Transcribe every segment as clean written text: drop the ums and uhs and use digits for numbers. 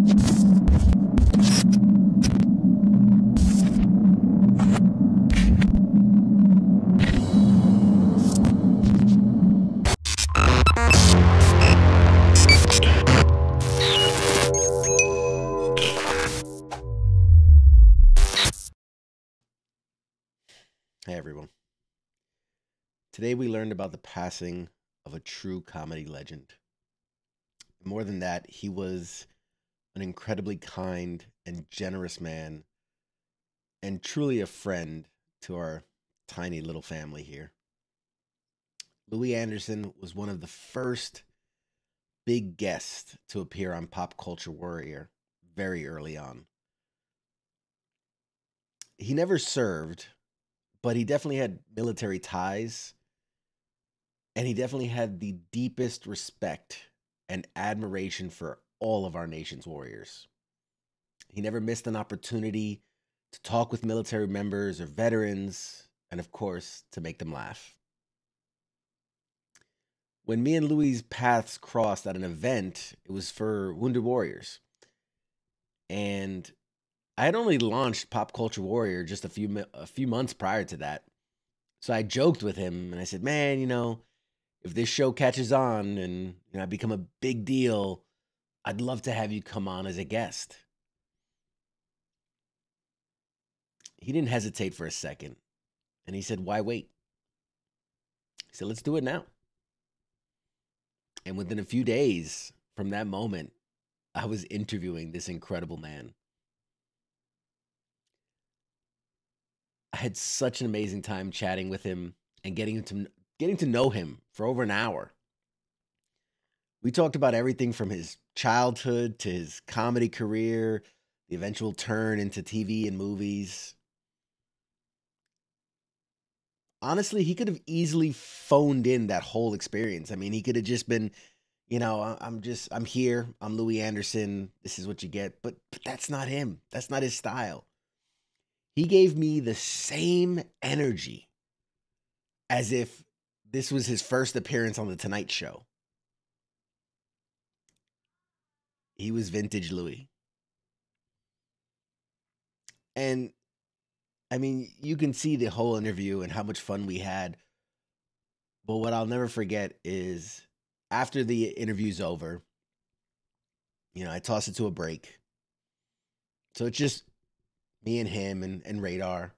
Hey everyone. Today we learned about the passing of a true comedy legend. More than that, he was an incredibly kind and generous man and truly a friend to our tiny little family here. Louie Anderson was one of the first big guests to appear on Pop Culture Warrior very early on. He never served, but he definitely had military ties, and he definitely had the deepest respect and admiration for all of our nation's warriors. He never missed an opportunity to talk with military members or veterans, and of course, to make them laugh. When me and Louie's paths crossed at an event, it was for Wounded Warriors. And I had only launched Pop Culture Warrior just a few months prior to that. So I joked with him and I said, "Man, if this show catches on and I become a big deal, I'd love to have you come on as a guest." He didn't hesitate for a second, and he said, "Why wait?" He said, "Let's do it now." And within a few days from that moment, I was interviewing this incredible man. I had such an amazing time chatting with him and getting to know him for over an hour. We talked about everything from his childhood to his comedy career, the eventual turn into TV and movies. Honestly, he could have easily phoned in that whole experience. I mean, he could have just been, I'm here. I'm Louie Anderson. This is what you get. But that's not him. That's not his style. He gave me the same energy as if this was his first appearance on the Tonight Show. He was vintage Louie. And I mean, you can see the whole interview and how much fun we had. But what I'll never forget is after the interview's over, I toss it to a break. So it's just me and him and Radar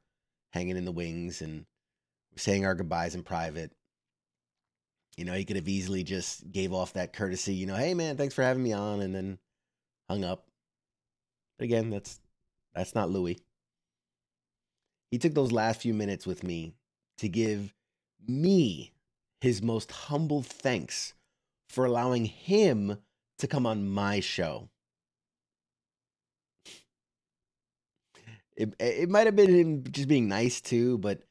hanging in the wings, and we're saying our goodbyes in private. He could have easily just gave off that courtesy, "Hey man, thanks for having me on," and then hung up. But again, that's not Louie. He took those last few minutes with me to give me his most humble thanks for allowing him to come on my show. It might have been him just being nice too, but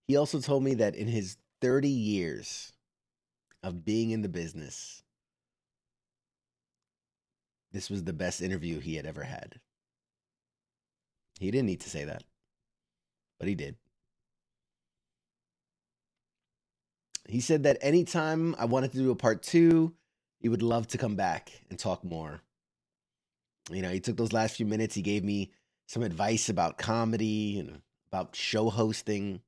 he also told me that in his 30 years of being in the business, this was the best interview he had ever had. He didn't need to say that, but he did. He said that anytime I wanted to do a part two, he would love to come back and talk more. He took those last few minutes. He gave me some advice about comedy and about show hosting.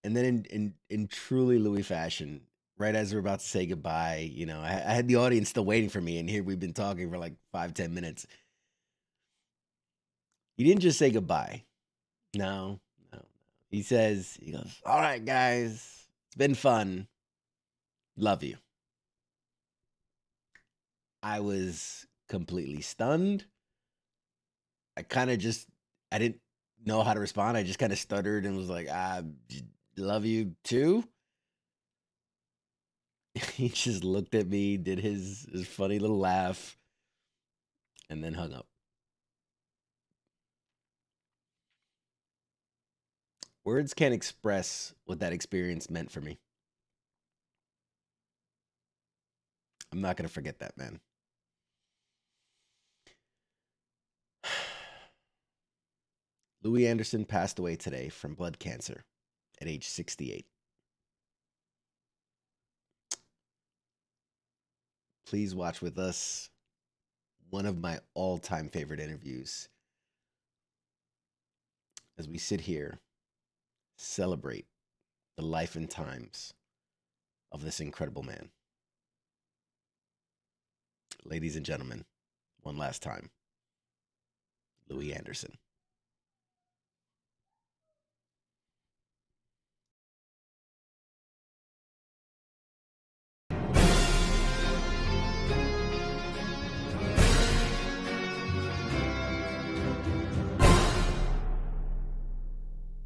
And then in truly Louis fashion, right as we're about to say goodbye, I had the audience still waiting for me, and here we've been talking for like 5-10 minutes. He didn't just say goodbye. No, no. He goes, "All right, guys, it's been fun. Love you." I was completely stunned. I kind of just, I didn't know how to respond. I just kind of stuttered and was like, love you too." He just looked at me, did his funny little laugh, and then hung up. Words can't express what that experience meant for me. I'm not going to forget that, man. Louie Anderson passed away today from blood cancer at age 68. please watch with us one of my all-time favorite interviews as we sit here, celebrate the life and times of this incredible man. Ladies and gentlemen, one last time, Louie Anderson.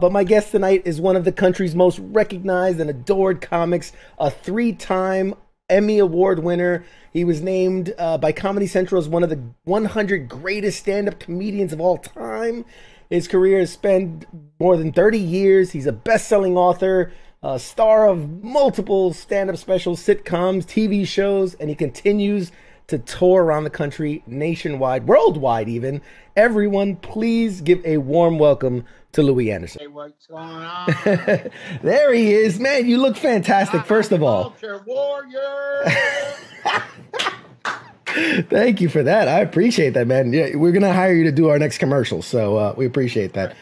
But my guest tonight is one of the country's most recognized and adored comics, a 3-time Emmy Award winner. He was named by Comedy Central as one of the 100 greatest stand-up comedians of all time. His career has spanned more than 30 years. He's a best-selling author, a star of multiple stand-up specials, sitcoms, TV shows, and he continues to tour around the country, nationwide, worldwide even. Everyone, please give a warm welcome to Louie Anderson. Hey, what's going on? There he is. Man, you look fantastic, first of all. Culture warrior. Thank you for that. I appreciate that, man. Yeah, we're going to hire you to do our next commercial, so we appreciate that.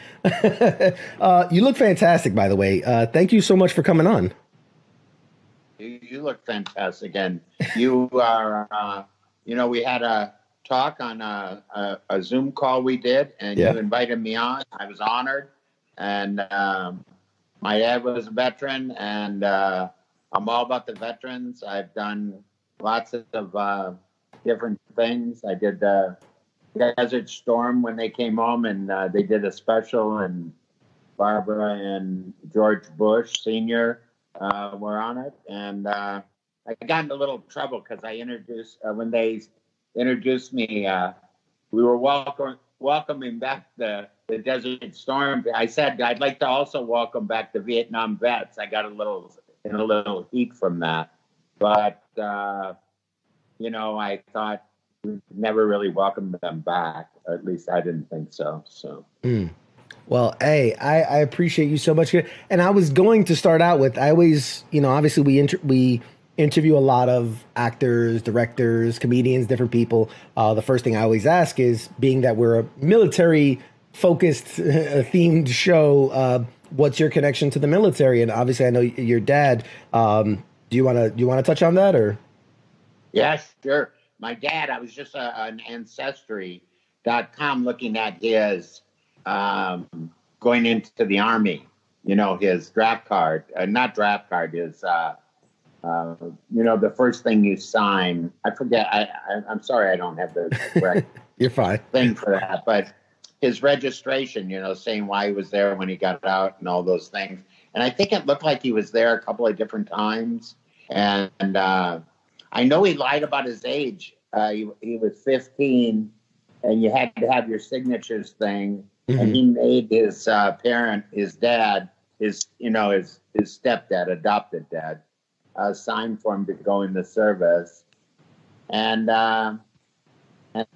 You look fantastic, by the way. Thank you so much for coming on. You look fantastic, and you are, we had a talk on a Zoom call we did, and you invited me on. I was honored, and my dad was a veteran, and I'm all about the veterans. I've done lots of different things. I did Desert Storm when they came home, and they did a special, and Barbara and George Bush Sr. Were on it, and I got into a little trouble because I introduced when they introduced me. We were welcoming back the Desert Storm. I said I'd like to also welcome back the Vietnam vets. I got a little heat from that, but I thought we never really welcomed them back. Or at least I didn't think so. So. Well, hey, I appreciate you so much. And I was going to start out with, I always, obviously we interview a lot of actors, directors, comedians, different people. The first thing I always ask is, being that we're a military-focused themed show, what's your connection to the military? And obviously, I know your dad. Do you want to touch on that, or? Yeah, sure. My dad, I was just on Ancestry.com looking at his going into the Army, his draft card, not draft card, his, the first thing you sign. I forget. I'm sorry, I don't have the correct You're fine. thing for that, but his registration, saying why he was there when he got out and all those things. And I think it looked like he was there a couple of different times. And I know he lied about his age. He was 15, and you had to have your signatures thing. Mm-hmm. And he made his parent, his dad, his stepdad, adopted dad, sign for him to go in the service. And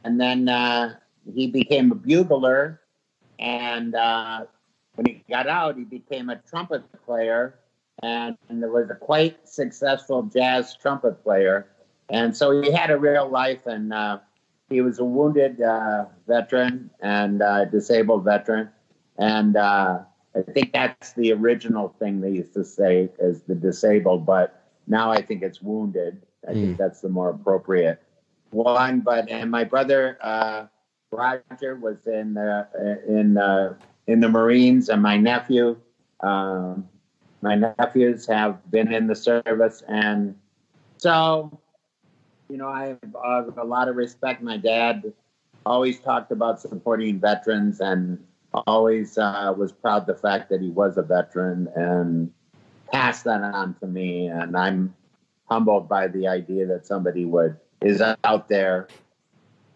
then he became a bugler. And when he got out, he became a trumpet player. And there was a quite successful jazz trumpet player. And so he had a real life, and he was a wounded veteran and disabled veteran. And I think that's the original thing they used to say, is the disabled, but now I think it's wounded. I think that's the more appropriate one. And my brother Roger was in the Marines, and my nephews have been in the service, and so I have a lot of respect. My dad always talked about supporting veterans, and always was proud of the fact that he was a veteran, and passed that on to me. And I'm humbled by the idea that somebody is out there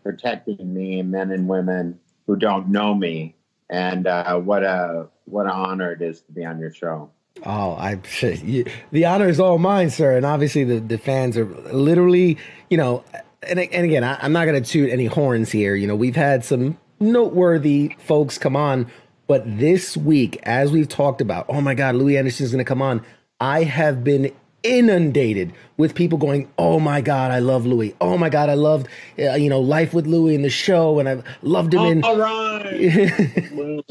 protecting me, men and women who don't know me. And what an honor it is to be on your show. Oh, the honor is all mine, sir. And obviously the fans are literally, and again, I'm not going to toot any horns here. We've had some noteworthy folks come on, but this week, as we've talked about, oh my God, Louie Anderson is going to come on. I have been inundated with people going, "Oh my God, I love Louie. Oh my God, I loved, Life with Louie in the show, and I loved him in." All right.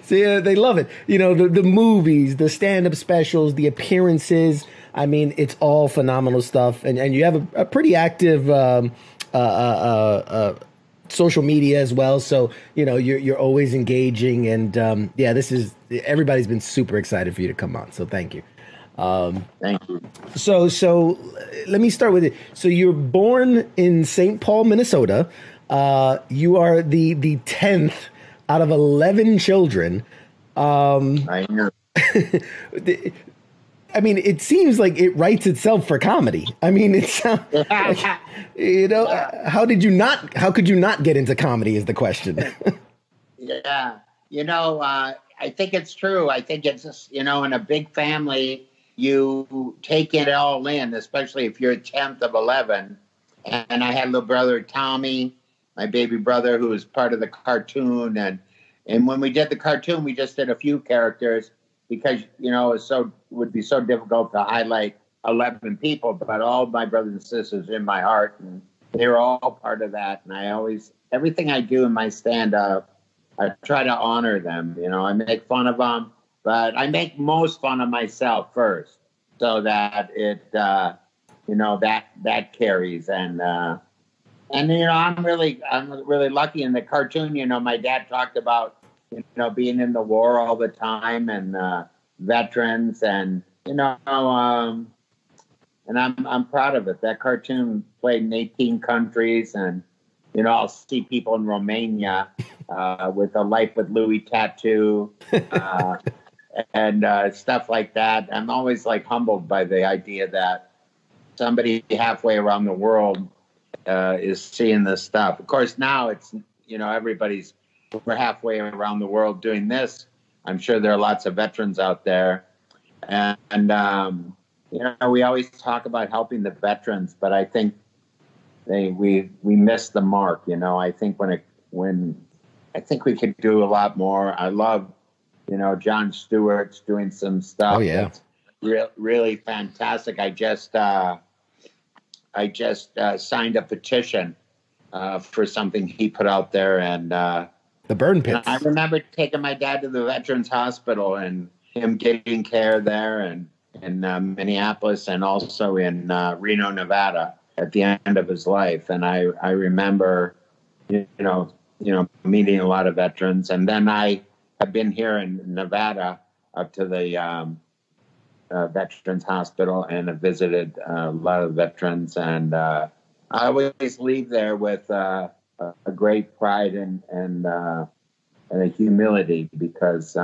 So yeah, they love it. The movies, the stand-up specials, the appearances. I mean, it's all phenomenal stuff, and you have a pretty active social media as well. So you're always engaging, and everybody's been super excited for you to come on. So thank you. Thank you. So let me start with it. So you're born in St. Paul, Minnesota. You are the 10th out of 11 children. I know. I mean, it seems like it writes itself for comedy. I mean, it's how could you not get into comedy is the question. Yeah. I think it's true. I think it's just, in a big family, you take it all in, especially if you're 10th of 11. And I had a little brother, Tommy, my baby brother, who was part of the cartoon. And when we did the cartoon, we just did a few characters because, it would be so difficult to highlight 11 people, but all my brothers and sisters in my heart, and they were all part of that. And everything I do in my stand-up, I try to honor them. I make fun of them, but I make most fun of myself first, so that it, that carries. And I'm really lucky in the cartoon. My dad talked about, being in the war all the time and veterans, and and I'm proud of it. That cartoon played in 18 countries, and I'll see people in Romania with a Life with Louie tattoo and stuff like that. I'm always humbled by the idea that somebody halfway around the world is seeing this stuff. Of course, now it's we're halfway around the world doing this. I'm sure there are lots of veterans out there, and we always talk about helping the veterans, but I think we missed the mark. I think I think we could do a lot more. I love, Jon Stewart's doing some stuff. Oh yeah, that's really fantastic. I just signed a petition for something he put out there, and the burn pits. I remember taking my dad to the Veterans Hospital and him getting care there, and in Minneapolis, and also in Reno, Nevada, at the end of his life. And I remember, meeting a lot of veterans. And then I have been here in Nevada up to the Veterans Hospital and have visited a lot of veterans. And I always leave there with a great pride and a humility, because,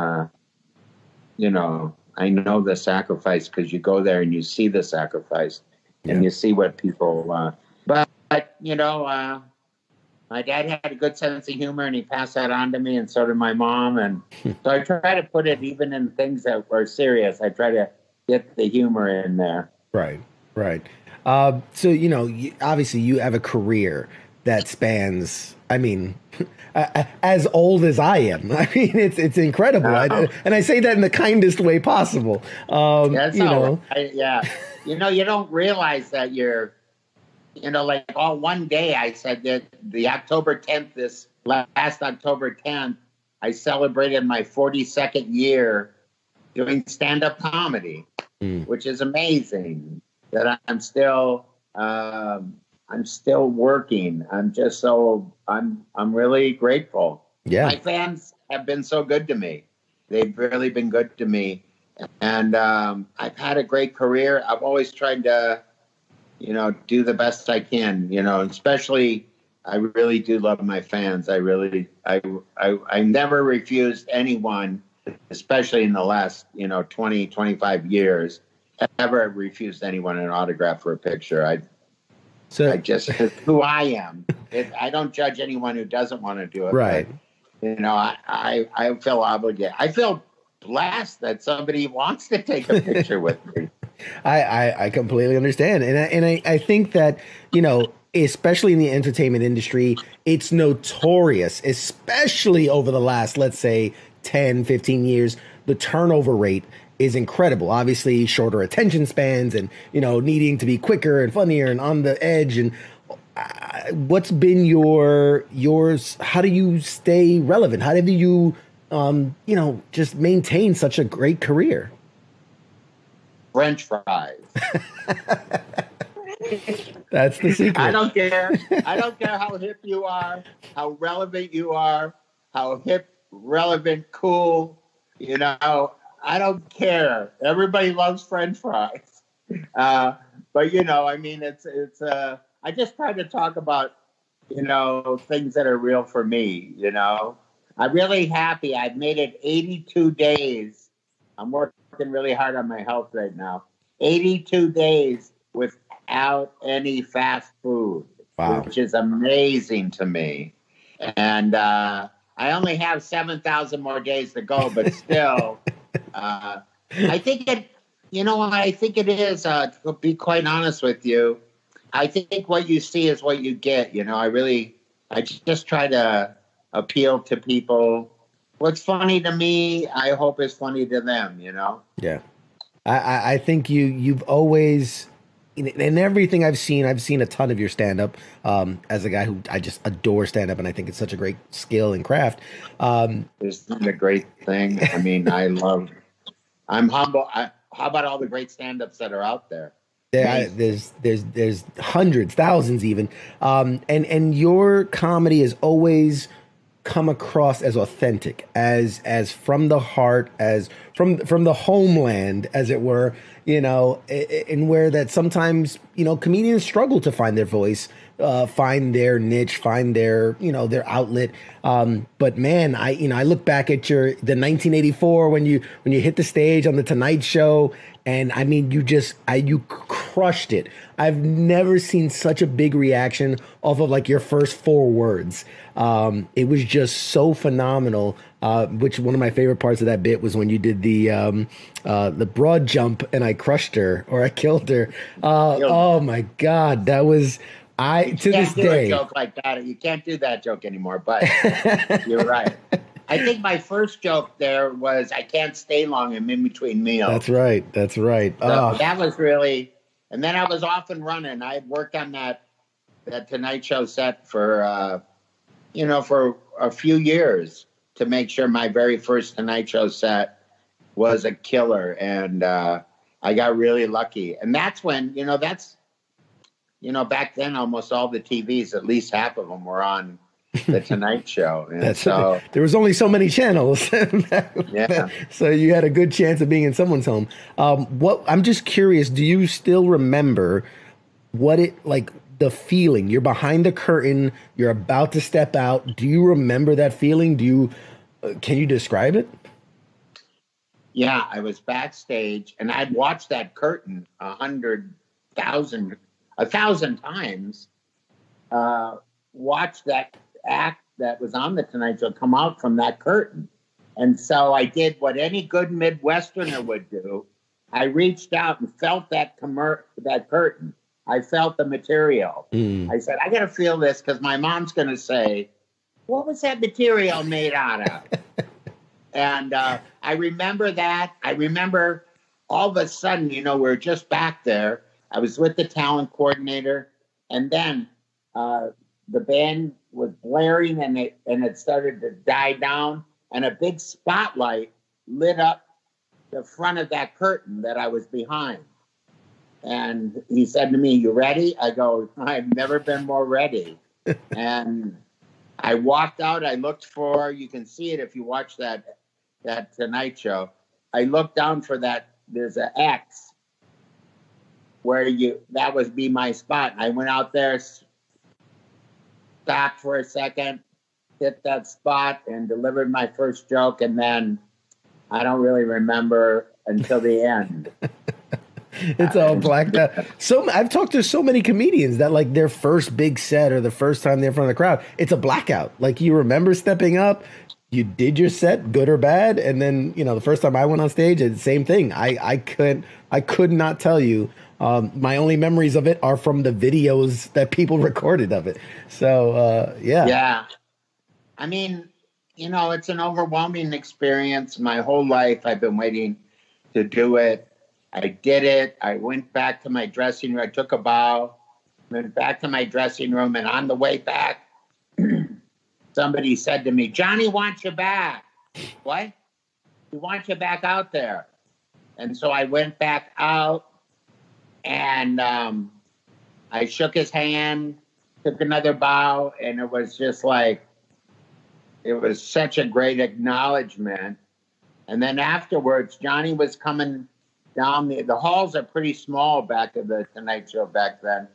I know the sacrifice, because you go there and you see the sacrifice, and you see what people, but my dad had a good sense of humor, and he passed that on to me, and so did my mom. And so I try to put it even in things that were serious. I try to get the humor in there. Right. So, obviously you have a career that spans, as old as I am. It's incredible. And I say that in the kindest way possible. That's all right. Yeah. You don't realize that you're, one day I said that the October 10th, this last October 10th, I celebrated my 42nd year doing stand-up comedy, which is amazing. That I'm still working. I'm really grateful. Yeah. My fans have been so good to me. They've really been good to me. And I've had a great career. I've always tried to, do the best I can, especially I really do love my fans. I never refused anyone, especially in the last, 20, 25 years, ever refused anyone an autograph for a picture. I just, who I am. I don't judge anyone who doesn't want to do it. Right. But, I feel obligated. I feel blessed that somebody wants to take a picture with me. I completely understand. And I think that, especially in the entertainment industry, it's notorious, especially over the last, let's say, 10, 15 years, the turnover rate is incredible. Obviously, shorter attention spans, and needing to be quicker and funnier and on the edge. And what's been yours? How do you stay relevant? How do you just maintain such a great career? French fries. That's the secret. I don't care. I don't care how hip you are, how relevant you are, how hip, relevant, cool. I don't care. Everybody loves French fries. But I mean, it's. I just try to talk about, things that are real for me. I'm really happy. I've made it 82 days. I'm working really hard on my health right now. 82 days without any fast food, which is amazing to me. And I only have 7,000 more days to go, but still, I think it. I think it is. To be quite honest with you, I think what you see is what you get. I just try to appeal to people. What's funny to me, I hope is funny to them, Yeah. I think you've always, in everything I've seen a ton of your stand-up, as a guy who I just adore stand-up, and I think it's such a great skill and craft. It's not a great thing. I mean, I'm humble. How about all the great stand-ups that are out there? There's hundreds, thousands even. And your comedy has always come across as authentic, as from the heart, as from the homeland, as it were, and where that sometimes, comedians struggle to find their voice, find their niche, find their, their outlet. But man, I look back at the 1984 when you hit the stage on the Tonight Show, and I mean, you crushed it. I've never seen such a big reaction off of like your first 4 words. It was just so phenomenal. Which one of my favorite parts of that bit was when you did the broad jump and I crushed her or I killed her. Oh my God, that was to this day. A joke like that. You can't do that joke anymore. But you're right. I think my first joke there was I can't stay long. I'm in between meals. That's right. So that was really, and then I was off and running. I had worked on that Tonight Show set for for a few years to make sure my very first Tonight Show set was a killer, and I got really lucky. And that's when back then almost all the TVs, at least half of them, were on the Tonight Show. And so there was only so many channels. Yeah. So you had a good chance of being in someone's home. I'm just curious, do you still remember what the feeling? You're behind the curtain, you're about to step out. Do you remember that feeling? Can you describe it? Yeah, I was backstage and I'd watched that curtain 1,000 times. Watched that act that was on the Tonight Show come out from that curtain. And so I did what any good Midwesterner would do. I reached out and felt that curtain. I felt the material. I said, I got to feel this because my mom's going to say, what was that material made out of? And I remember that. I remember all of a sudden, we're just back there. I was with the talent coordinator, and then the band was blaring, and it started to die down, and a big spotlight lit up the front of that curtain that I was behind. And he said to me, "You ready?" I go, "I've never been more ready." And I walked out. I looked for, you can see it if you watch that Tonight Show. I looked down for that. There's an X where that would be my spot. I went out there, stopped for a second, hit that spot, and delivered my first joke. And then I don't really remember until the end. It's all blacked out. So I've talked to so many comedians that like their first big set or the first time they're in front of the crowd, it's a blackout. Like you remember stepping up, you did your set, good or bad, and then the first time I went on stage, it's the same thing. I could not tell you. My only memories of it are from the videos that people recorded of it. So yeah. Yeah. I mean, it's an overwhelming experience. My whole life I've been waiting to do it. I did it. I went back to my dressing room. I took a bow, went back to my dressing room, and on the way back, somebody said to me, "Johnny wants you back." What? He wants you back out there. And so I went back out, and I shook his hand, took another bow, and it was just like, it was such a great acknowledgement. And then afterwards, Johnny was coming down the halls are pretty small back at the Tonight Show back then.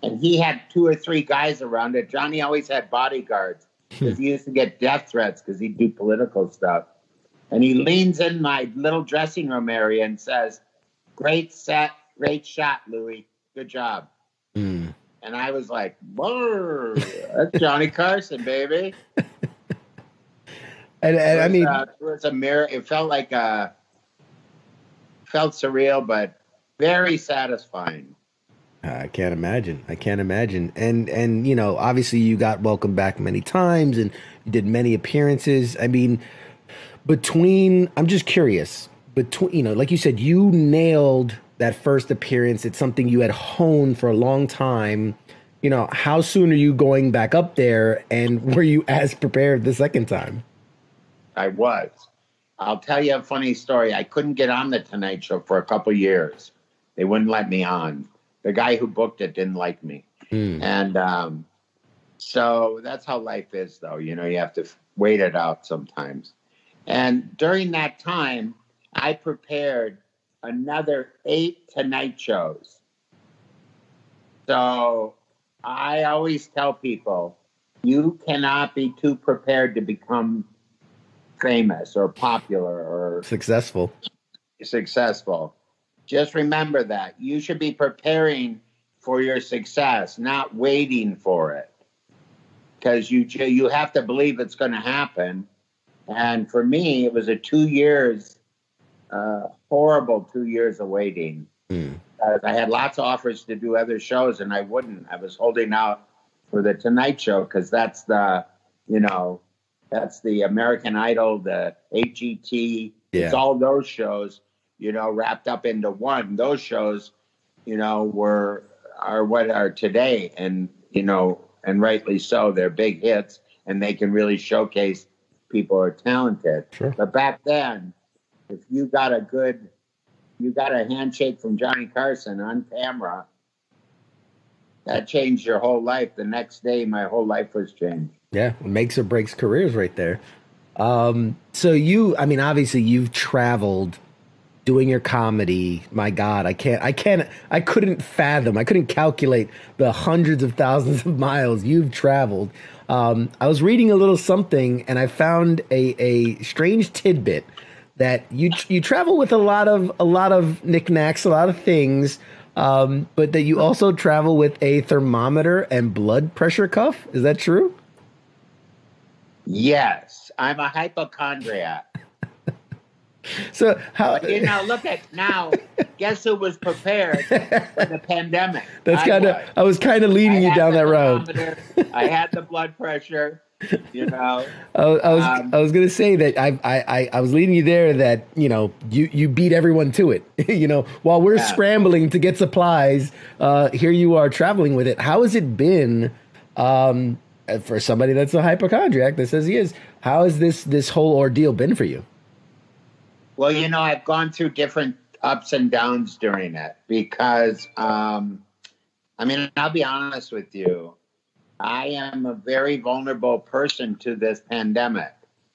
And he had 2 or 3 guys around it. Johnny always had bodyguards because he used to get death threats because he'd do political stuff. And he leans in my little dressing room area and says, "Great set, great shot, Louie. Good job." And I was like, "Whoa, that's Johnny Carson, baby." And I mean, it was a mirror. It felt like felt surreal, but very satisfying. I can't imagine. I can't imagine. And you know, obviously you got welcomed back many times and you did many appearances. I mean, I'm just curious, you know, like you said, you nailed that first appearance. It's something you had honed for a long time. You know, how soon are you going back up there, and were you as prepared the second time? I was. I'll tell you a funny story. I couldn't get on the Tonight Show for a couple years. They wouldn't let me on. The guy who booked it didn't like me. And so that's how life is, though. You know, you have to wait it out sometimes. And during that time, I prepared another 8 Tonight Shows. So I always tell people, you cannot be too prepared to become famous or popular or successful. Just remember that. You should be preparing for your success, not waiting for it. Because you have to believe it's going to happen. And for me, it was a 2 years, horrible 2 years of waiting. I had lots of offers to do other shows, and I wouldn't. I was holding out for the Tonight Show because that's the, you know, that's the American Idol, the HET. Yeah. It's all those shows, you know, wrapped up into one. Those shows, you know, are what are today, and you know, and rightly so. They're big hits, and they can really showcase people who are talented. Sure. But back then, if you got a handshake from Johnny Carson on camera, that changed your whole life. The next day, my whole life was changed. Yeah, makes or breaks careers right there. So I mean, obviously you've traveled doing your comedy. My God, I couldn't fathom, I couldn't calculate the hundreds of thousands of miles you've traveled. I was reading a little something and I found a strange tidbit that you travel with a lot of knickknacks, a lot of things, but that you also travel with a thermometer and blood pressure cuff. Is that true? Yes, I'm a hypochondriac. So how, but, you know, look at now. Guess who was prepared for the pandemic? I was kind of leading you down that road. I had the blood pressure. You know, I was gonna say that I was leading you there, that you know you beat everyone to it. You know, while we're scrambling to get supplies, here you are traveling with it. How has it been? For somebody that's a hypochondriac that says he is, how has this whole ordeal been for you? Well, you know, I've gone through different ups and downs during it because, I mean, I'll be honest with you. I am a very vulnerable person to this pandemic.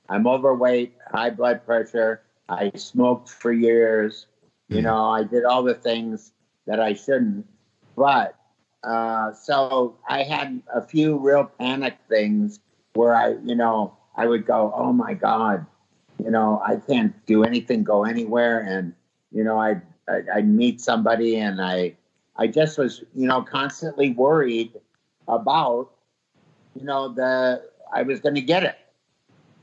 I'm overweight, high blood pressure. I smoked for years. You know, I did all the things that I shouldn't. But so I had a few real panic things where I would go, oh my God, you know, I can't do anything, go anywhere. And, you know, I'd meet somebody and I just was, you know, constantly worried about, you know, I was going to get it.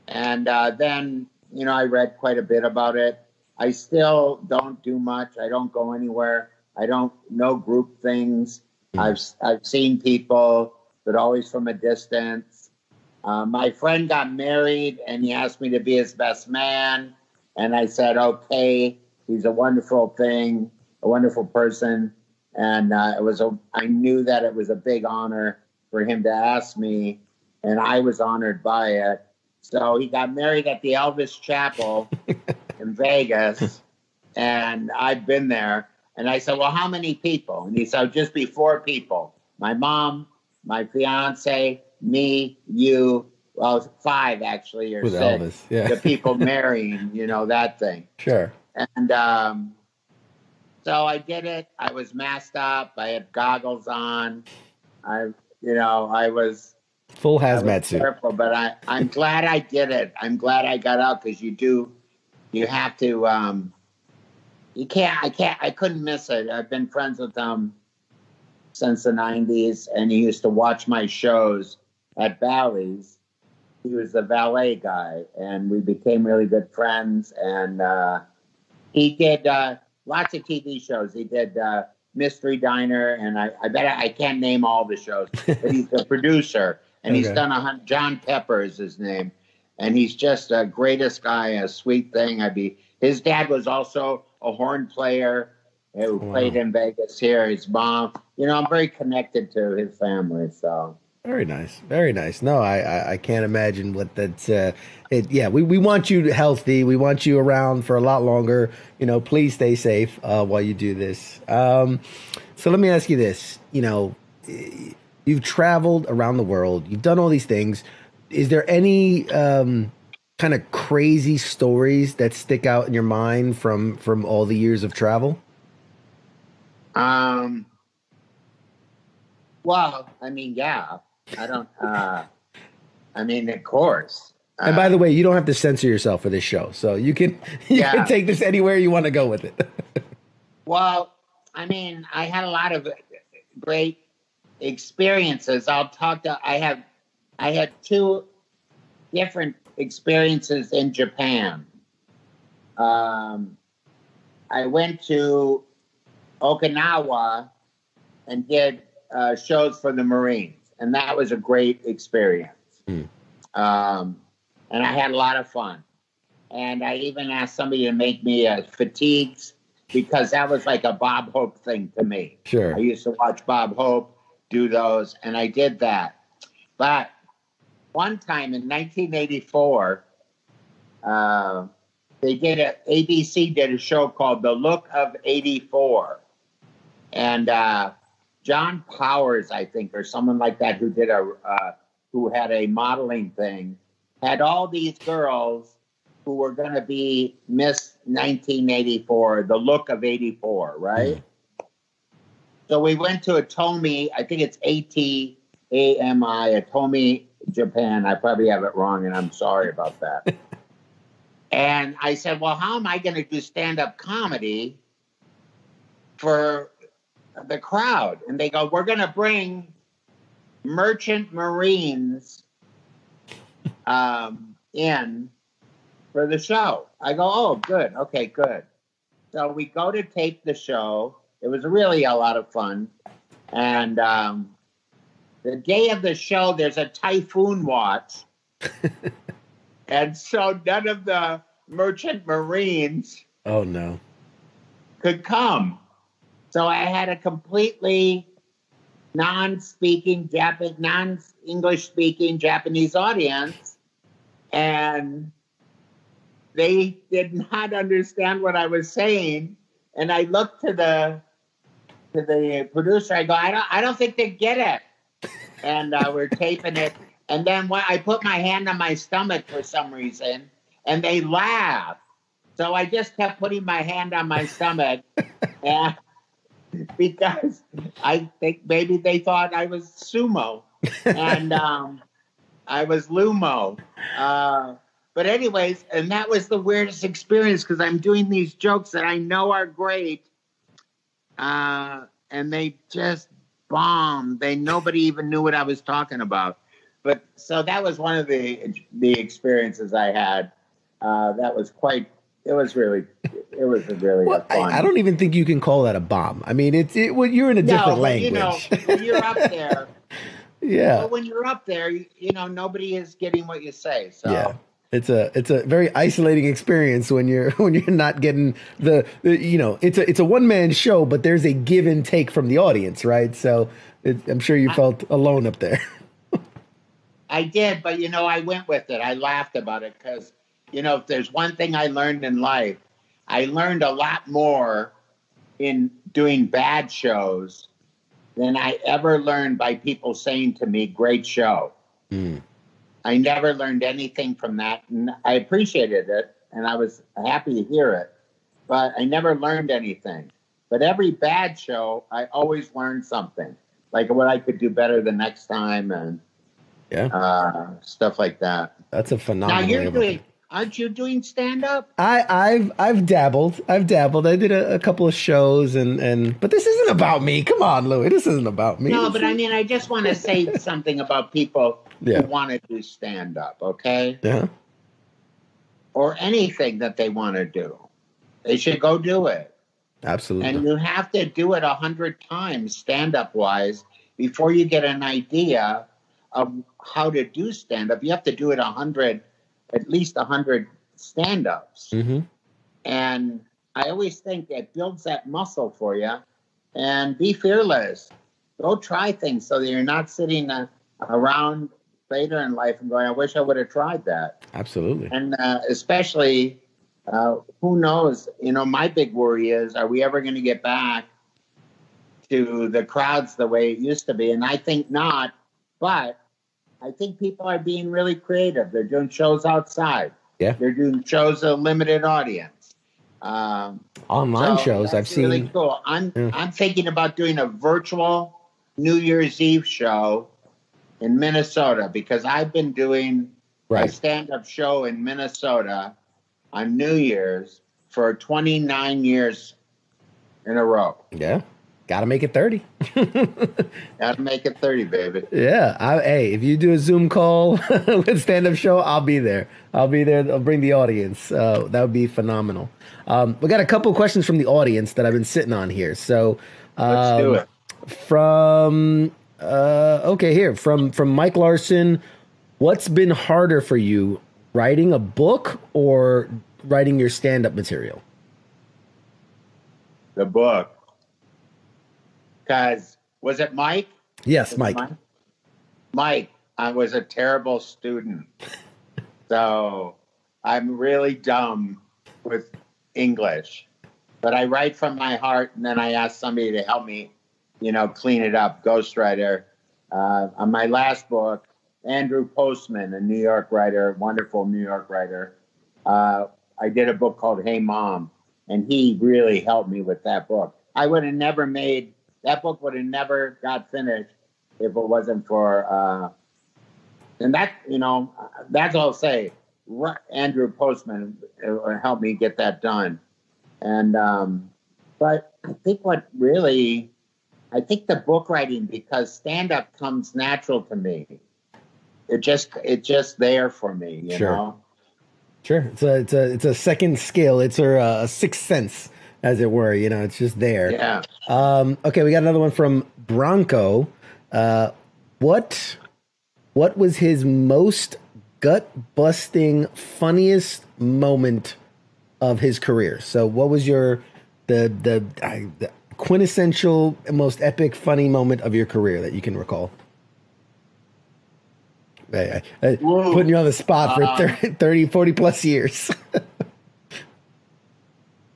And then, you know, I read quite a bit about it. I still don't do much. I don't go anywhere. I don't know group things. I've seen people, but always from a distance. My friend got married and he asked me to be his best man. And I said, okay. He's a wonderful thing, a wonderful person. And I knew that it was a big honor for him to ask me, and I was honored by it. So he got married at the Elvis Chapel in Vegas, and I've been there. And I said, well, how many people? And he said, just be 4 people. My mom, my fiance, me, you, well, 5 actually, or with 6. Elvis, yeah. The people marrying, that thing. Sure. And so I did it. I was masked up. I had goggles on. I was full hazmat suit. Careful, but I'm glad I did it. I'm glad I got out, because you have to. I couldn't miss it. I've been friends with him since the 90s, and he used to watch my shows at Bally's. He was the valet guy, and we became really good friends. And he did lots of TV shows. He did Mystery Diner, and I bet I can't name all the shows, but he's the producer, and he's done John Pepper is his name, and he's just the greatest guy, a sweet thing. His dad was also a horn player who played in Vegas here. His mom, I'm very connected to his family, so. Very nice. Very nice. No, I can't imagine what that's, we want you healthy. We want you around for a lot longer. Please stay safe while you do this. So let me ask you this, you've traveled around the world. You've done all these things. Is there any kind of crazy stories that stick out in your mind from all the years of travel? Well, I mean, yeah. I don't. Of course. And by the way, you don't have to censor yourself for this show, so you can take this anywhere you want to go with it. Well, I had a lot of great experiences. I had 2 different experiences in Japan. I went to Okinawa and did shows for the Marines, and that was a great experience. And I had a lot of fun. And I even asked somebody to make me fatigues, because that was like a Bob Hope thing to me. Sure. I used to watch Bob Hope do those, and I did that. But one time in 1984, ABC did a show called The Look of 84. And John Powers, I think, or someone like that, who had a modeling thing, had all these girls who were going to be Miss 1984, the look of 84, right? So we went to Atomi, I think it's Atami, Atomi, Japan. I probably have it wrong, and I'm sorry about that. And I said, well, how am I going to do stand-up comedy for the crowd? And they go, we're going to bring merchant marines in for the show. I go, oh, good. Okay, good. So we go to tape the show. It was really a lot of fun. And the day of the show, there's a typhoon watch. And so none of the merchant marines could come. So I had a completely non-English speaking Japanese audience, and they did not understand what I was saying. And I looked to the producer. I go, I don't think they get it. And we're taping it. And then I put my hand on my stomach for some reason, and they laughed. So I just kept putting my hand on my stomach, and because I think maybe they thought I was sumo, and I was Lumo. But anyways, and that was the weirdest experience, because I'm doing these jokes that I know are great, and they just bombed. Nobody even knew what I was talking about. But so that was one of the experiences I had. It was really fun. I don't even think you can call that a bomb. I mean, you're in a different language. When you're up there. Yeah. Well, when you're up there, nobody is getting what you say. So. Yeah. It's a very isolating experience when you're not getting it's a one man show, but there's a give and take from the audience, right? So I'm sure you felt alone up there. I did, but I went with it. I laughed about it because if there's one thing I learned in life, I learned a lot more in doing bad shows than I ever learned by people saying to me, "Great show." Mm. I never learned anything from that. And I appreciated it, and I was happy to hear it, but I never learned anything. But every bad show, I always learned something, like what I could do better the next time, and stuff like that. That's a phenomenal. Aren't you doing stand-up? I've dabbled. I did a couple of shows, but this isn't about me. Come on, Louie. This isn't about me. No, but I just want to say something about people who want to do stand-up, okay? Yeah. Or anything that they want to do. They should go do it. Absolutely. And you have to do it 100 times stand-up wise before you get an idea of how to do stand-up. You have to do it at least 100 stand-ups. Mm-hmm. And I always think it builds that muscle for you. And be fearless. Go try things so that you're not sitting around later in life and going, I wish I would have tried that. Absolutely. And especially, who knows, my big worry is, are we ever going to get back to the crowds the way it used to be? And I think not, but I think people are being really creative. They're doing shows outside. Yeah. They're doing shows of a limited audience. Online shows I've seen. Really cool. I'm thinking about doing a virtual New Year's Eve show in Minnesota because I've been doing a stand-up show in Minnesota on New Year's for 29 years in a row. Yeah. Got to make it 30. Got to make it 30, baby. Yeah. Hey, if you do a Zoom call with stand-up show, I'll be there. I'll bring the audience. That would be phenomenal. We got a couple of questions from the audience that I've been sitting on here. So let's do it. From Mike Larson, what's been harder for you, writing a book or writing your stand-up material? The book. Because, was it Mike? Yes, Mike. Mike, I was a terrible student. So I'm really dumb with English. But I write from my heart, and then I ask somebody to help me, clean it up, ghostwriter. On my last book, Andrew Postman, a New York writer, wonderful New York writer, I did a book called Hey Mom, and he really helped me with that book. That book would have never got finished if it wasn't for, and that, that's all I'll say. Andrew Postman helped me get that done. And, but I think the book writing, because stand-up comes natural to me. It's just there for me, you know? Sure. It's a second skill. It's a sixth sense, as it were. It's just there. Yeah. Okay, we got another one from Bronco. What was his most gut-busting, funniest moment of his career? So, what was the quintessential, most epic, funny moment of your career that you can recall? Putting you on the spot for 30, 40 plus years.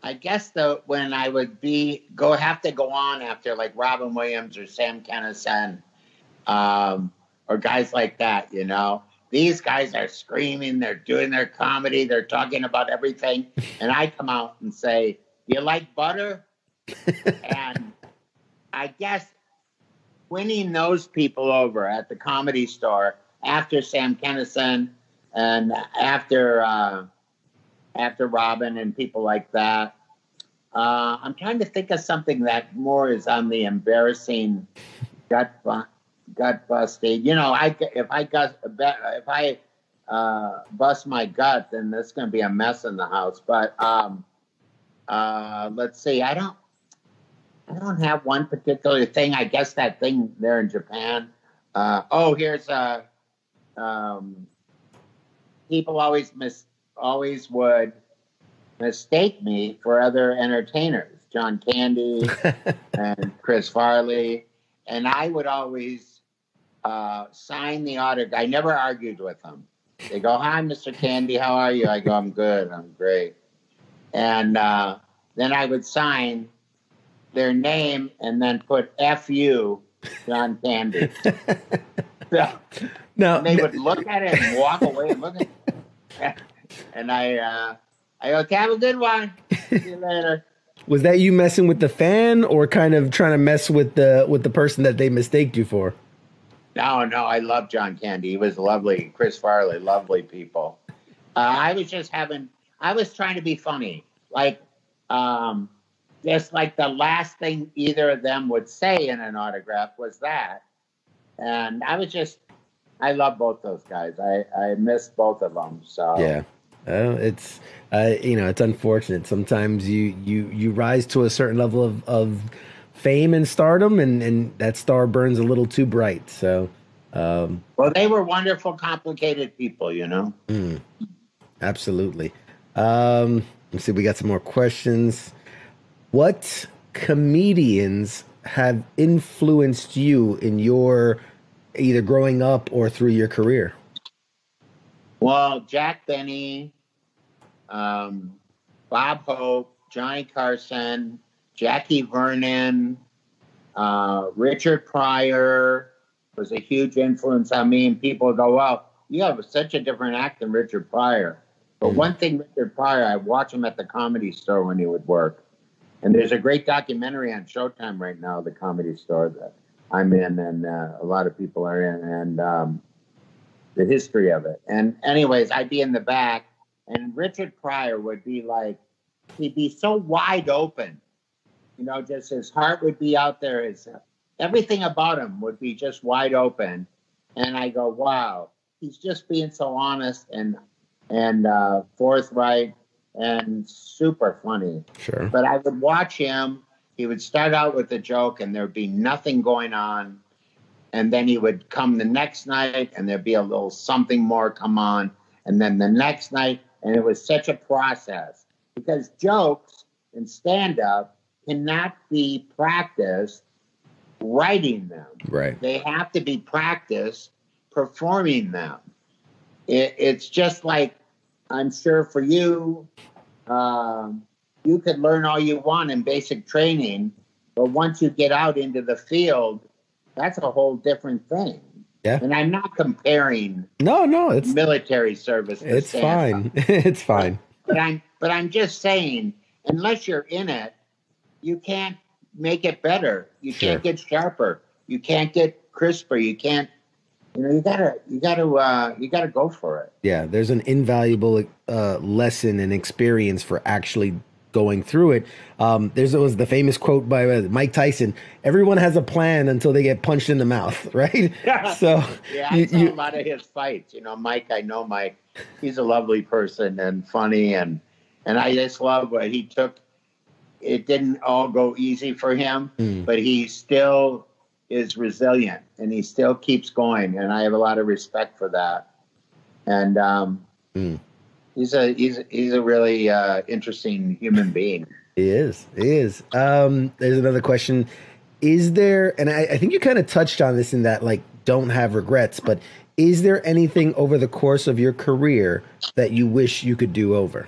I guess when I would have to go on after like Robin Williams or Sam Kinison, or guys like that, these guys are screaming, they're doing their comedy, they're talking about everything. And I come out and say, do you like butter? And I guess winning those people over at the Comedy Store after Sam Kinison and after Robin and people like that. I'm trying to think of something that more is on the embarrassing gut busting. If I bust my gut, then there's going to be a mess in the house. But let's see. I don't have one particular thing. I guess that thing there in Japan. Here's people always would mistake me for other entertainers, John Candy and Chris Farley, and I would always sign the autograph. I never argued with them. They go, "Hi, Mr. Candy, how are you?" I go, "I'm good, I'm great." And then I would sign their name and then put "F-U, John Candy." So, and they would look at it and walk away and look at it. And I go, "Okay, have a good one. See you later." Was that you messing with the fan or kind of trying to mess with the person that they mistaked you for? No, I love John Candy. He was lovely. Chris Farley, lovely people. I was trying to be funny. Like, just like the last thing either of them would say in an autograph was that. And I love both those guys. I miss both of them. So yeah, it's it's unfortunate. Sometimes you rise to a certain level of fame and stardom, and that star burns a little too bright. So, well, they were wonderful, complicated people, you know. Absolutely. Let's see, we got some more questions. What comedians have influenced you in your either growing up or through your career? Well, Jack Benny, Bob Hope, Johnny Carson, Jackie Vernon, Richard Pryor was a huge influence on me. And people go, "Well, you have such a different act than Richard Pryor." But one thing, Richard Pryor, I watch him at the Comedy Store when he would work. And there's a great documentary on Showtime right now, the Comedy Store, that I'm in, and a lot of people are in, and the history of it. And anyways, I'd be in the back, and Richard Pryor would be like, he'd be so wide open. Just his heart would be out there. Everything about him would be just wide open. And I go, wow, he's just being so honest and forthright and super funny. Sure. But I would watch him. He would start out with a joke and there'd be nothing going on. And then he would come the next night and there'd be a little something more come on. And then the next night. And it was such a process because jokes and stand-up cannot be practiced writing them. Right. They have to be practiced performing them. It's just like, I'm sure for you, you could learn all you want in basic training, but once you get out into the field, that's a whole different thing. Yeah. And I'm not comparing it's military service. It's fine. It's fine. But I'm just saying, unless you're in it, you can't make it better. You can't get sharper. You can't get crisper. You can't. You gotta go for it. Yeah, there's an invaluable lesson and experience for actually going through it. Was the famous quote by Mike Tyson: "Everyone has a plan until they get punched in the mouth." Right? So yeah, I saw a lot of his fights. Mike. I know Mike. He's a lovely person and funny, and I just love what he took. It didn't all go easy for him, but he still is resilient and he still keeps going, and I have a lot of respect for that. And he's a really interesting human being. He is. There's another question. Is there, and I think you kind of touched on this in that, like, don't have regrets, but is there anything over the course of your career that you wish you could do over?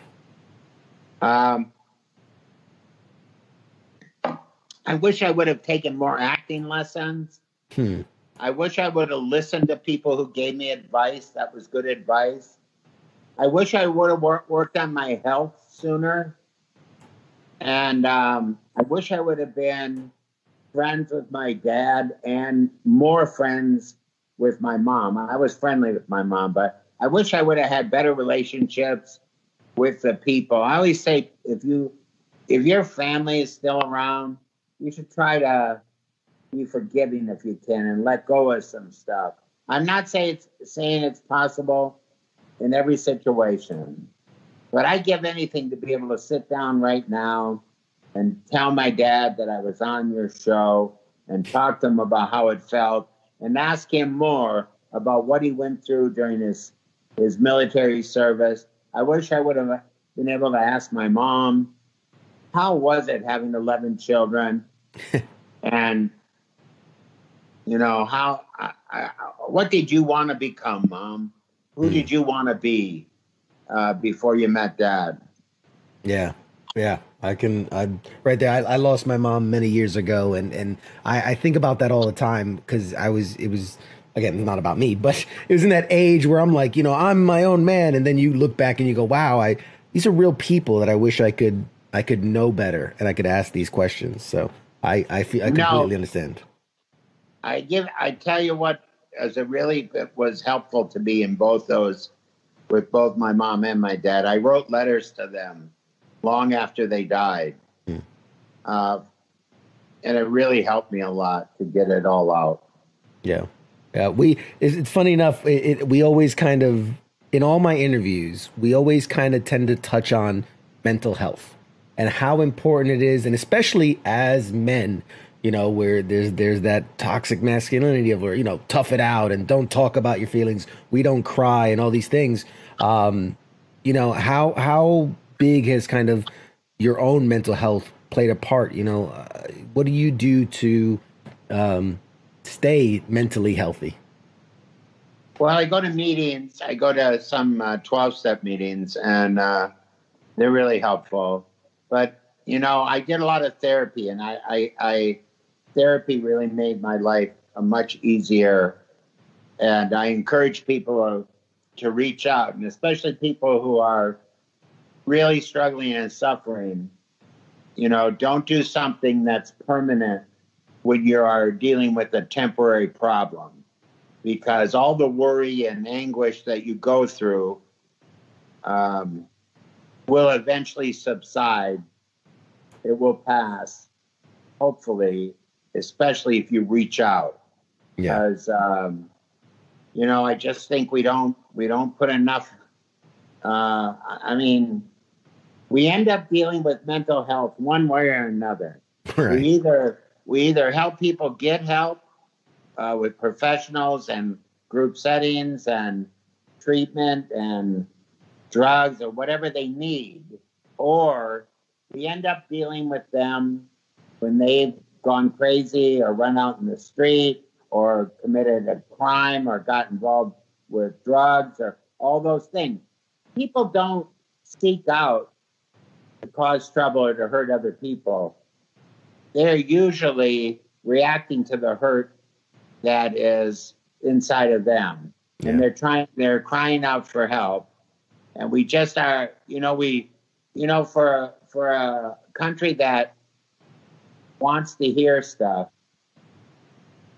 I wish I would have taken more acting lessons. I wish I would have listened to people who gave me advice that was good advice. I wish I would have worked on my health sooner. And I wish I would have been friends with my dad and more friends with my mom. I was friendly with my mom, but I wish I would have had better relationships with the people. I always say, if your family is still around, you should try to be forgiving if you can and let go of some stuff. I'm not saying it's possible in every situation, but I'd give anything to be able to sit down right now and tell my dad that I was on your show and talk to him about how it felt and ask him more about what he went through during his his military service. I wish I would have been able to ask my mom, how was it having 11 children? And, you know, what did you want to become, Mom? Who did you want to be before you met Dad? Yeah. Yeah. I'm right there. I lost my mom many years ago, and I think about that all the time because it was, again, not about me, but it was in that age where I'm like, I'm my own man. And then you look back and you go, wow, these are real people that I wish I could know better and I could ask these questions. So I feel I completely understand. I tell you what, it was helpful to me in both those, with both my mom and my dad. I wrote letters to them long after they died. And it really helped me a lot to get it all out. Yeah. It's funny enough. We always kind of, in all my interviews, we always kind of tend to touch on mental health and how important it is. And especially as men, where there's that toxic masculinity of where, tough it out and don't talk about your feelings. We don't cry and all these things. How big has kind of your own mental health played a part? What do you do to stay mentally healthy? Well, I go to meetings. I go to some 12-step meetings, and they're really helpful. But, I did a lot of therapy, and therapy really made my life much easier. And I encourage people to reach out, and especially people who are really struggling and suffering. Don't do something that's permanent when you are dealing with a temporary problem, because all the worry and anguish that you go through will eventually subside. It will pass, hopefully, especially if you reach out. Yeah. Because, I just think we don't put enough. We end up dealing with mental health one way or another. Right. We either help people get help with professionals and group settings and treatment and drugs or whatever they need, or we end up dealing with them when they've gone crazy or run out in the street or committed a crime or got involved with drugs or all those things. People don't seek out to cause trouble or to hurt other people. They're usually reacting to the hurt that is inside of them. Yeah. And they're crying out for help. And we just are, for a country that wants to hear stuff,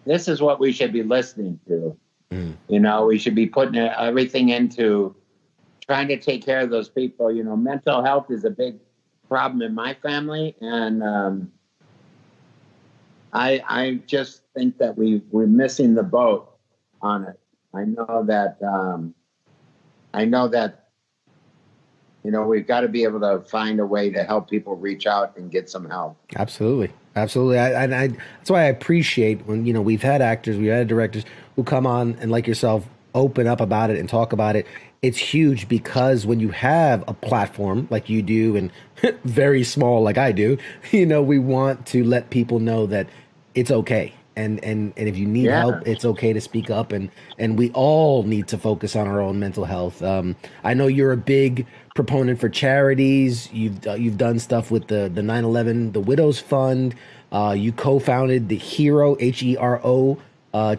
this is what we should be listening to. We should be putting everything into trying to take care of those people. Mental health is a big problem in my family, and I just think that we're missing the boat on it. I know that we've got to be able to find a way to help people reach out and get some help. Absolutely. Absolutely. That's why I appreciate when, we've had actors, we've had directors who come on and, like yourself, open up about it and talk about it. It's huge because when you have a platform like you do and very small like I do, we want to let people know that it's okay. And if you need help, it's okay to speak up, and we all need to focus on our own mental health. I know you're a big proponent for charities. You've done stuff with the 9/11, the Widows Fund. You co-founded the Hero, HERO,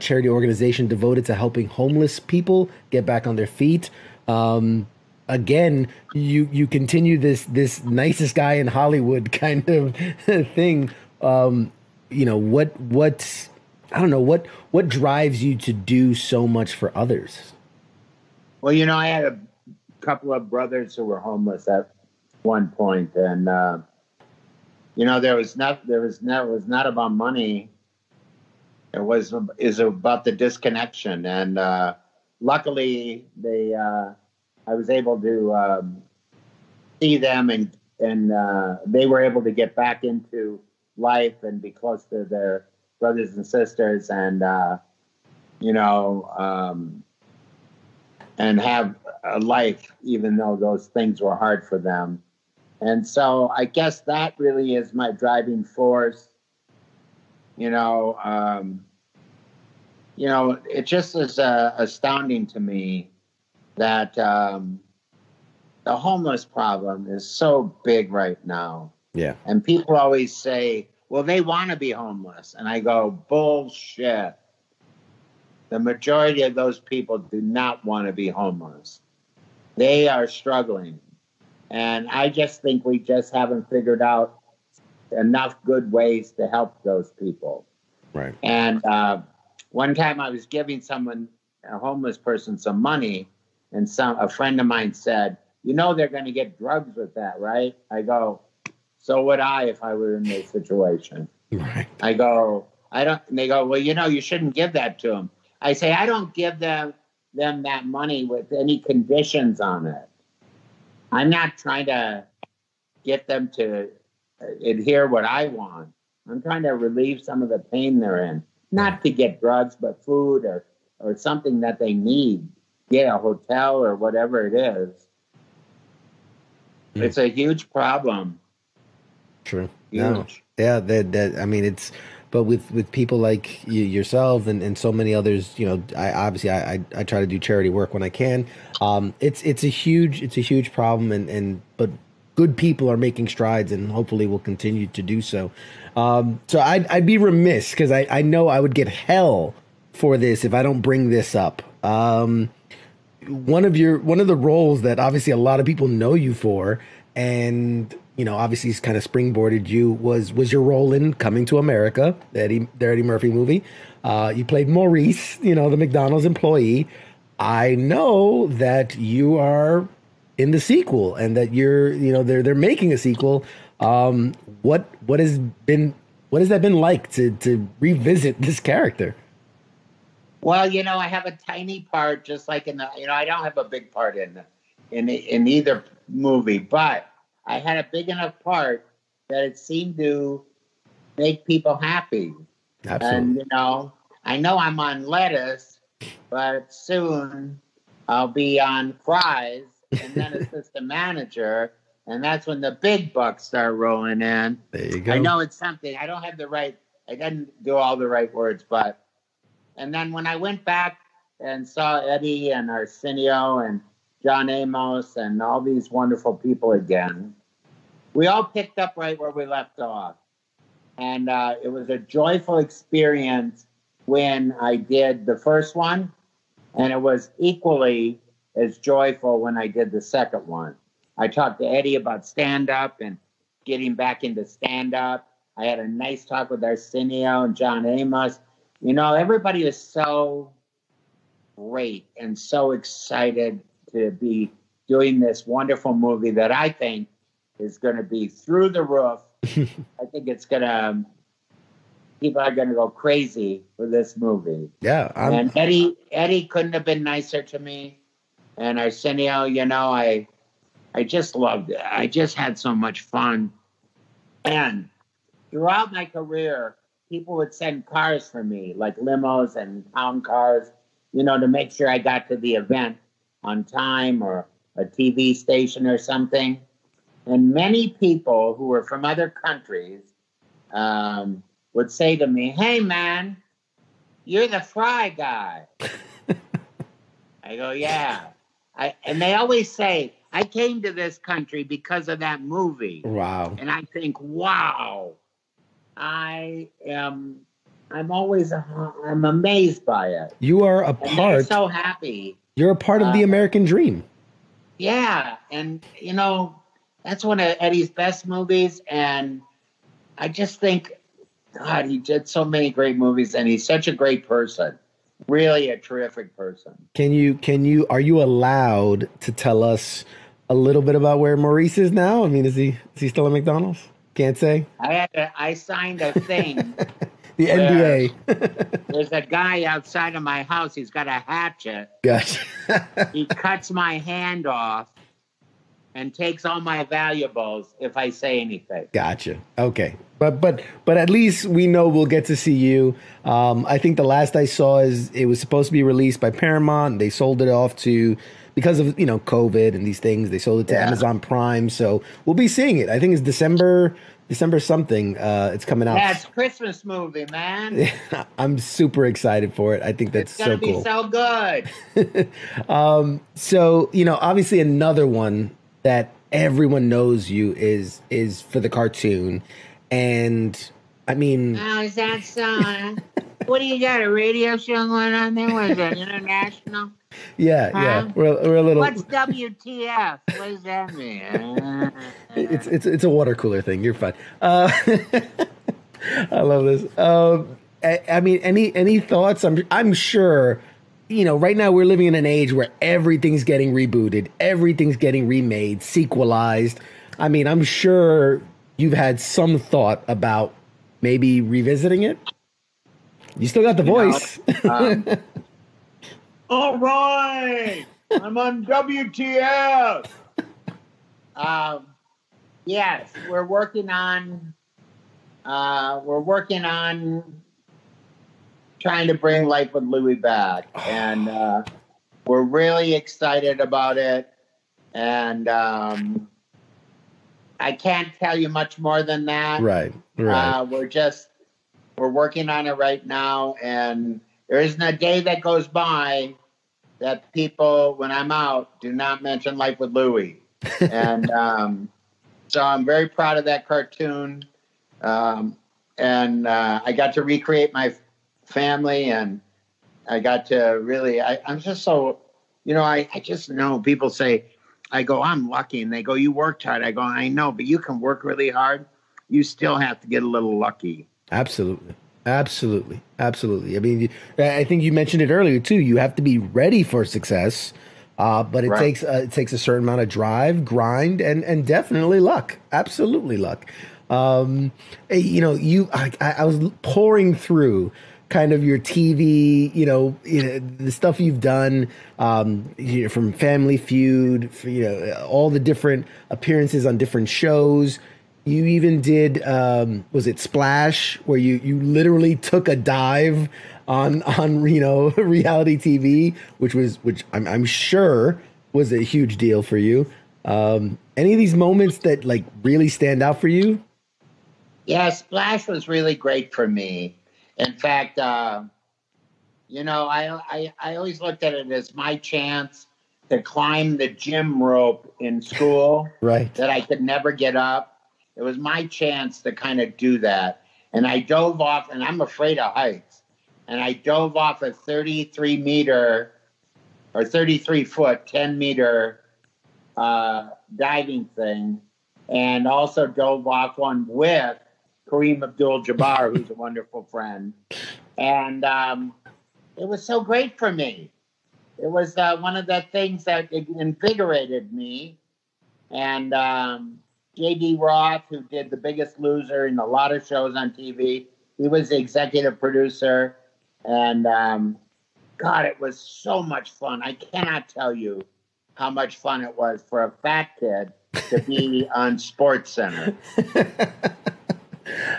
charity organization devoted to helping homeless people get back on their feet. Again, you continue this nicest guy in Hollywood kind of thing. What drives you to do so much for others? Well, I had a couple of brothers who were homeless at one point, and it was not about money. Is about the disconnection, and luckily I was able to see them, and they were able to get back into life and be close to their brothers and sisters, and and have a life, even though those things were hard for them. And so I guess that really is my driving force. You know, it just is astounding to me that the homeless problem is so big right now. Yeah. And people always say, well, they want to be homeless. And I go, bullshit. The majority of those people do not want to be homeless. They are struggling. And I just think we just haven't figured out enough good ways to help those people. Right. And one time I was giving someone, a homeless person, some money, and a friend of mine said, you know they're going to get drugs with that, right? I go, so would I if I were in this situation. Right. I go, I don't. And they go, well, you shouldn't give that to them. I say, I don't give them that money with any conditions on it. I'm not trying to get them to adhere what I want. I'm trying to relieve some of the pain they're in. Not to get drugs, but food or something that they need. Get a hotel or whatever it is. It's a huge problem. True. Huge. No. Yeah, that I mean but with people like yourself and so many others, I try to do charity work when I can. It's a huge problem but good people are making strides and hopefully will continue to do so. So I'd be remiss because I know I would get hell for this if I don't bring this up. One of the roles that obviously a lot of people know you for, and obviously he's kind of springboarded you, was your role in Coming to America, the Eddie Murphy movie. You played Maurice, the McDonald's employee. I know that you are in the sequel and that they're making a sequel. What has that been like to revisit this character? Well, I have a tiny part, just like in the, I don't have a big part in either movie, but I had a big enough part that it seemed to make people happy. Absolutely. And, I know I'm on lettuce, but soon I'll be on fries and then assistant manager. And that's when the big bucks start rolling in. There you go. I know it's something. I didn't do all the right words, but, and then when I went back and saw Eddie and Arsenio and John Amos and all these wonderful people again, we all picked up right where we left off. And it was a joyful experience when I did the first one. And it was equally as joyful when I did the second one. I talked to Eddie about stand-up and getting back into stand-up. I had a nice talk with Arsenio and John Amos. Everybody is so great and so excited to be doing this wonderful movie that I think is going to be through the roof. I think people are going to go crazy for this movie. Yeah. And Eddie couldn't have been nicer to me. And Arsenio, I just loved it. I just had so much fun. And throughout my career, people would send cars for me, like limos and town cars, to make sure I got to the event on time, or a TV station or something. And many people who were from other countries would say to me, hey, man, you're the fry guy. I go, yeah. And they always say, I came to this country because of that movie. Wow. And I think, wow, I'm amazed by it. You are a and part. I'm so happy. You're a part of the American dream. Yeah. And, that's one of Eddie's best movies. And I just think, God, he did so many great movies, and he's such a great person. Really a terrific person. Are you allowed to tell us a little bit about where Maurice is now? I mean, is he still at McDonald's? Can't say. I signed a thing. The NDA. There's a guy outside of my house. He's got a hatchet. Gotcha. He cuts my hand off. and takes all my valuables if I say anything. Gotcha. Okay. But at least we know we'll get to see you. I think the last I saw is it was supposed to be released by Paramount. They sold it off to, because of, COVID and these things, they sold it to Amazon Prime. So we'll be seeing it. I think it's December something. It's coming out. Yeah, it's a Christmas movie, man. I'm super excited for it. I think that's so cool. It's gonna be so good. So, obviously another one that everyone knows you is for the cartoon. And I mean, oh, is that so? What do you got? A radio show going on there? What is that, international? Yeah. We're a little. What's WTF? What does that mean? It's a water cooler thing. You're fine. I love this. I mean, any thoughts? I'm sure. Right now we're living in an age where everything's getting rebooted, everything's getting remade, sequelized. I mean, I'm sure you've had some thought about maybe revisiting it. You still got the voice. All right, I'm on WTF. Yes, we're working on trying to bring Life with Louie back, and we're really excited about it. And I can't tell you much more than that. Right. We're working on it right now, and there isn't a day that goes by that people, when I'm out, do not mention Life with Louie. And so I'm very proud of that cartoon. And I got to recreate my family, and I got to really, I'm just so, I just know people say, I go, I'm lucky. And they go, you worked hard. I go, I know, but you can work really hard. You still have to get a little lucky. Absolutely. I mean, I think you mentioned it earlier too. You have to be ready for success, but it takes a certain amount of drive, grind, and definitely luck. Absolutely luck. I was pouring through kind of your TV, the stuff you've done, from Family Feud, all the different appearances on different shows. You even did, was it Splash, where you literally took a dive on reality TV, which I'm sure was a huge deal for you. Any of these moments that like really stand out for you? Yeah, Splash was really great for me. In fact, I always looked at it as my chance to climb the gym rope in school, right? That I could never get up. It was my chance to kind of do that. And I dove off, and I'm afraid of heights. And I dove off a 33 foot, 10-meter diving thing, and also dove off one with Kareem Abdul-Jabbar, who's a wonderful friend. And it was so great for me. It was one of the things that invigorated me. And J.D. Roth, who did The Biggest Loser and a lot of shows on TV, he was the executive producer. And God, it was so much fun. I cannot tell you how much fun it was for a fat kid to be on SportsCenter.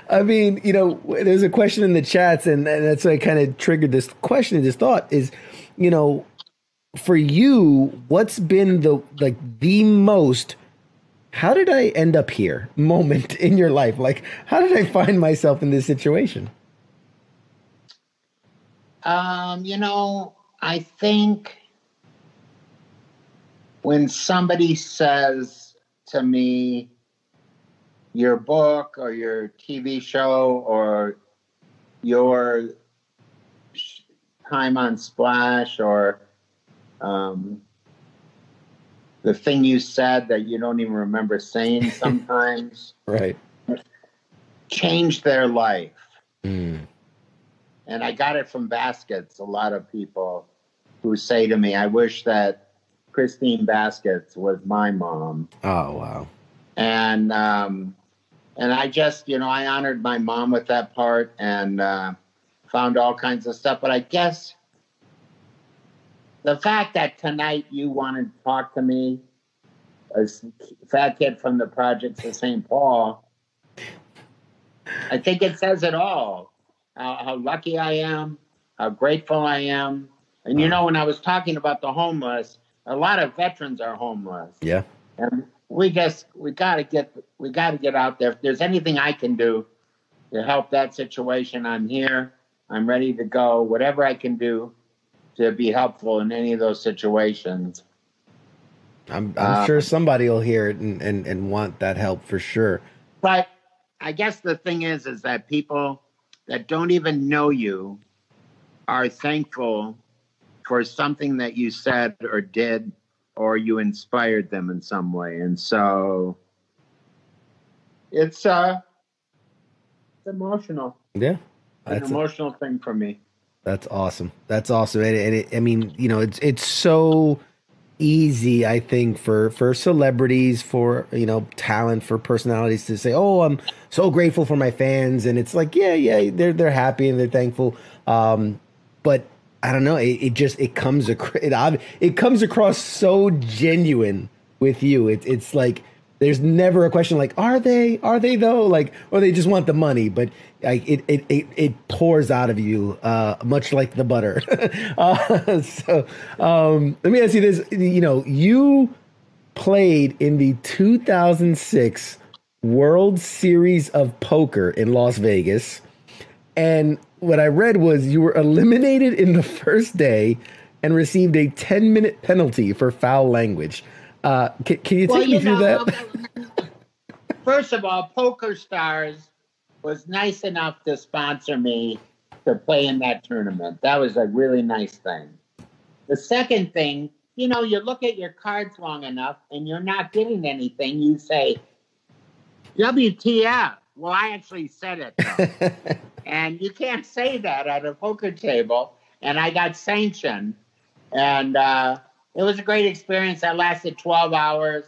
I mean, there's a question in the chats, and that's why I kind of triggered this question, this thought is, for you, what's been the most, how did I end up here moment in your life? Like, how did I find myself in this situation? I think when somebody says to me, your book or your TV show or your time on Splash or the thing you said that you don't even remember saying sometimes, right, changed their life. And I got it from Baskets. A lot of people who say to me, I wish that Christine Baskets was my mom. Oh, wow. And I just, I honored my mom with that part and found all kinds of stuff. But I guess the fact that tonight you wanted to talk to me a fat kid from the projects of St. Paul. I think it says it all. How lucky I am, how grateful I am. And you know, when I was talking about the homeless, a lot of veterans are homeless. Yeah. And we gotta get out there. If there's anything I can do to help that situation, I'm here. I'm ready to go. Whatever I can do to be helpful in any of those situations. I'm sure somebody will hear it and want that help for sure. But I guess the thing is that people that don't even know you are thankful for something that you said or did, or you inspired them in some way. And so it's emotional. Yeah. It's an emotional thing for me. That's awesome. That's awesome. And I mean, you know, it's so easy, I think, for celebrities, for, you know, talent, for personalities to say, "Oh, I'm so grateful for my fans," and it's like, yeah, they're happy and they're thankful. But I don't know, it comes across so genuine with you. It's like there's never a question like, are they though, like, or they just want the money, but like it pours out of you, much like the butter. So let me ask you this. You know, you played in the 2006 World Series of Poker in Las Vegas, and what I read was you were eliminated in the first day and received a 10-minute penalty for foul language. Can you take me through that? First of all, Poker Stars was nice enough to sponsor me to play in that tournament. That was a really nice thing. The second thing, you know, you look at your cards long enough and you're not getting anything. You say, WTF. Well, I actually said it, though. And you can't say that at a poker table. And I got sanctioned. And it was a great experience. That lasted 12 hours.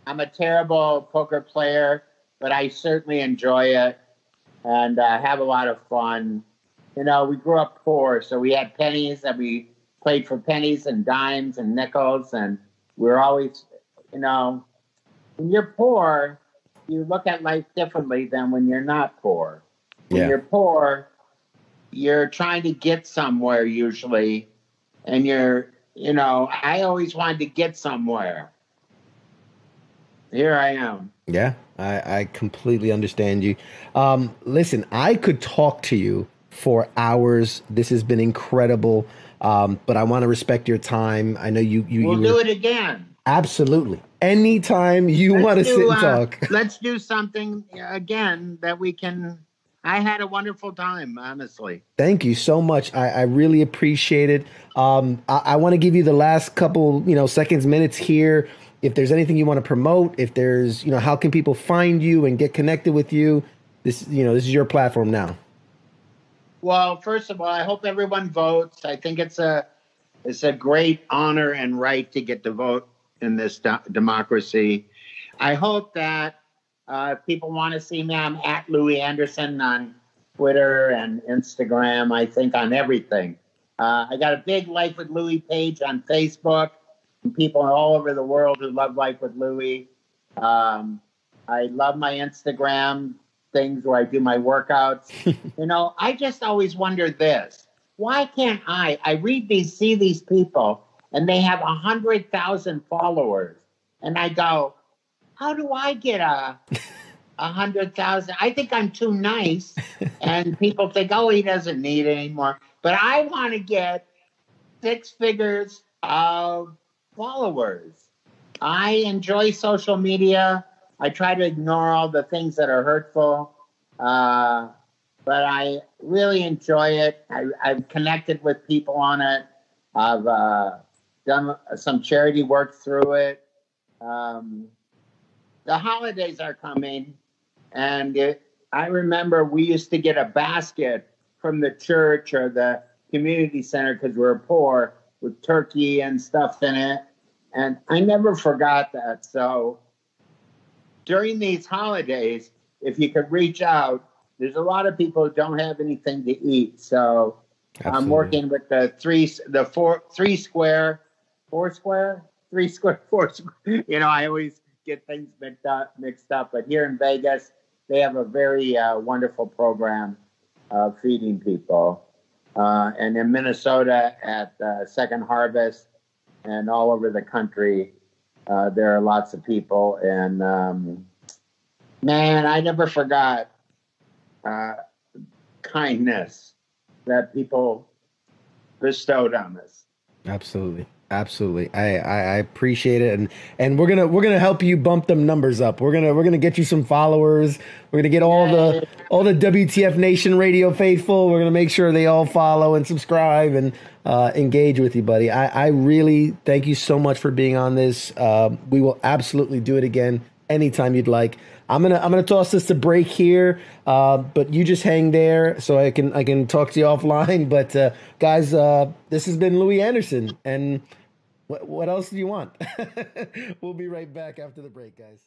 I'm a terrible poker player, but I certainly enjoy it and have a lot of fun. You know, we grew up poor, so we had pennies, and we played for pennies and dimes and nickels. And we were always, you know, when you're poor, you look at life differently than when you're not poor. When you're poor, you're trying to get somewhere usually, and you know, I always wanted to get somewhere. Here I am. Yeah, I completely understand you. Listen, I could talk to you for hours. This has been incredible, but I want to respect your time. I know We'll do it again. Absolutely. Anytime you want to sit and talk. Let's do something again that we can. I had a wonderful time, honestly. Thank you so much. I really appreciate it. I want to give you the last couple, you know, seconds, minutes here. If there's anything you want to promote, if there's, you know, how can people find you and get connected with you? This is your platform now. Well, first of all, I hope everyone votes. I think it's a great honor and right to get to vote in this democracy. I hope that if people want to see me, I'm at Louie Anderson on Twitter and Instagram, I think on everything. I got a big Life with Louie page on Facebook. People all over the world who love Life with Louie. I love my Instagram things where I do my workouts. You know, I just always wonder this. Why can't I see these people and they have 100,000 followers. And I go, how do I get 100,000? I think I'm too nice. And people think, oh, he doesn't need it anymore. But I want to get 6 figures of followers. I enjoy social media. I try to ignore all the things that are hurtful. But I really enjoy it. I've connected with people on it. I've done some charity work through it. The holidays are coming. And I remember we used to get a basket from the church or the community center because we were poor with turkey and stuff in it. And I never forgot that. So during these holidays, if you could reach out, there's a lot of people who don't have anything to eat. So absolutely. I'm working with the four square 3 square, 4 square. I always get things mixed up. But here in Vegas, they have a very wonderful program of feeding people. And in Minnesota at Second Harvest and all over the country, there are lots of people. And man, I never forgot kindness that people bestowed on us. Absolutely. I appreciate it, and we're gonna help you bump them numbers up. We're gonna get you some followers. We're gonna get all the WTF Nation Radio faithful. We're gonna make sure they all follow and subscribe and engage with you, buddy. I really thank you so much for being on this. We will absolutely do it again anytime you'd like. I'm gonna toss this to break here, but you just hang there so I can talk to you offline. But guys, this has been Louie Anderson, and what else do you want? We'll be right back after the break, guys.